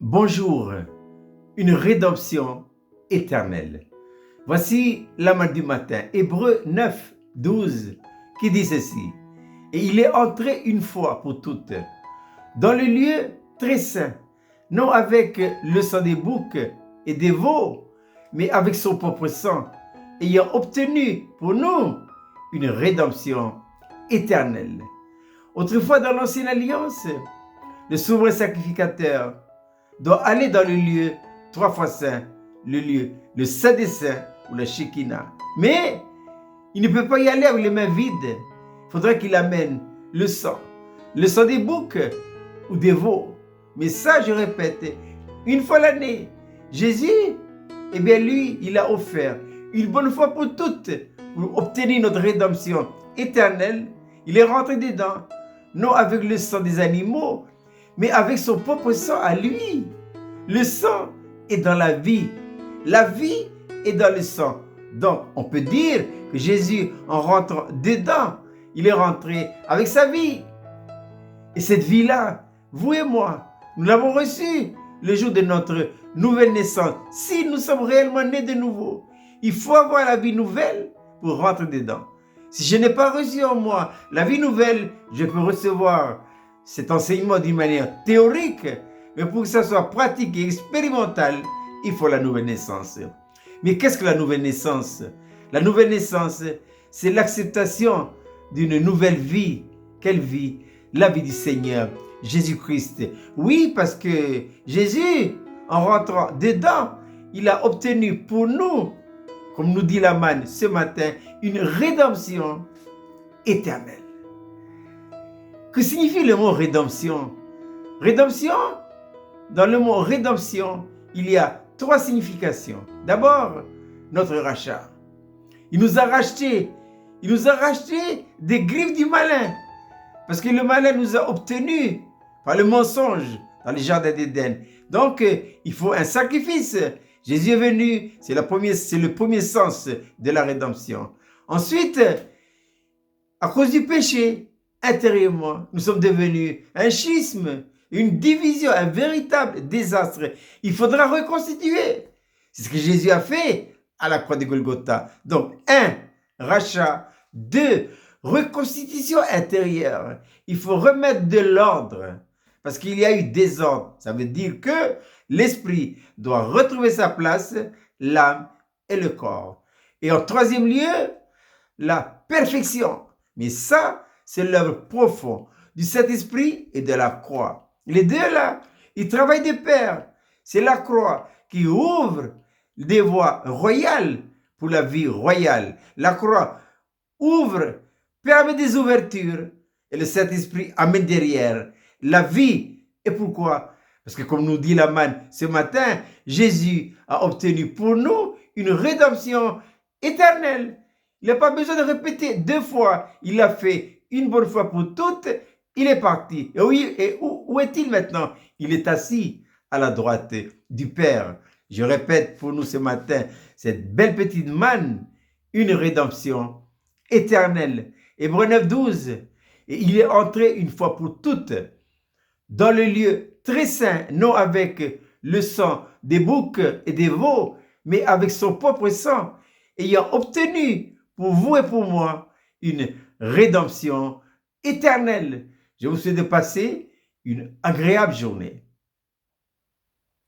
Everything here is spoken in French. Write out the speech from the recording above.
Bonjour, une rédemption éternelle. Voici la main du matin, Hébreux 9, 12, qui dit ceci. Et il est entré une fois pour toutes dans le lieu très saint, non avec le sang des boucs et des veaux, mais avec son propre sang, ayant obtenu pour nous une rédemption éternelle. Autrefois, dans l'ancienne alliance, le souverain sacrificateur doit aller dans le lieu trois fois saint, le lieu, le saint des saints ou la Shekinah. Mais il ne peut pas y aller avec les mains vides. Il faudra qu'il amène le sang des boucs ou des veaux. Mais ça, je répète, une fois l'année, Jésus, eh bien lui, il a offert une bonne fois pour toutes pour obtenir notre rédemption éternelle. Il est rentré dedans, non avec le sang des animaux, mais avec son propre sang à lui. Le sang est dans la vie est dans le sang. Donc, on peut dire que Jésus, en rentrant dedans, il est rentré avec sa vie. Et cette vie-là, vous et moi, nous l'avons reçue le jour de notre nouvelle naissance. Si nous sommes réellement nés de nouveau, il faut avoir la vie nouvelle pour rentrer dedans. Si je n'ai pas reçu en moi la vie nouvelle, je peux recevoir cet enseignement d'une manière théorique, mais pour que ça soit pratique et expérimental, il faut la nouvelle naissance. Mais qu'est-ce que la nouvelle naissance? La nouvelle naissance, c'est l'acceptation d'une nouvelle vie. Quelle vie? La vie du Seigneur Jésus-Christ. Oui, parce que Jésus, en rentrant dedans, il a obtenu pour nous, comme nous dit la manne ce matin, une rédemption éternelle. Que signifie le mot rédemption? Rédemption, dans le mot rédemption, il y a trois significations. D'abord, notre rachat. Il nous a rachetés. Il nous a rachetés des griffes du malin. Parce que le malin nous a obtenus par le mensonge dans les jardins d'Éden. Donc, il faut un sacrifice. Jésus est venu, c'est le premier sens de la rédemption. Ensuite, à cause du péché, intérieurement, nous sommes devenus un schisme, une division, un véritable désastre. Il faudra reconstituer. C'est ce que Jésus a fait à la croix de Golgotha. Donc, 1, rachat. 2, reconstitution intérieure. Il faut remettre de l'ordre parce qu'il y a eu désordre. Ça veut dire que l'esprit doit retrouver sa place, l'âme et le corps. Et en troisième lieu, la perfection. Mais ça, c'est l'œuvre profonde du Saint-Esprit et de la croix. Les deux là, ils travaillent de pair. C'est la croix qui ouvre des voies royales pour la vie royale. La croix ouvre, permet des ouvertures et le Saint-Esprit amène derrière la vie. Et pourquoi? Parce que comme nous dit la manne ce matin, Jésus a obtenu pour nous une rédemption éternelle. Il n'a pas besoin de répéter deux fois. Il l'a fait une bonne fois pour toutes. Il est parti. Et oui, et où est-il maintenant? Il est assis à la droite du Père. Je répète pour nous ce matin, cette belle petite manne, une rédemption éternelle. Hébreux 9, 12. Et il est entré une fois pour toutes dans le lieu très saint, non avec le sang des boucs et des veaux, mais avec son propre sang, ayant obtenu pour vous et pour moi une rédemption éternelle. Je vous souhaite de passer une agréable journée.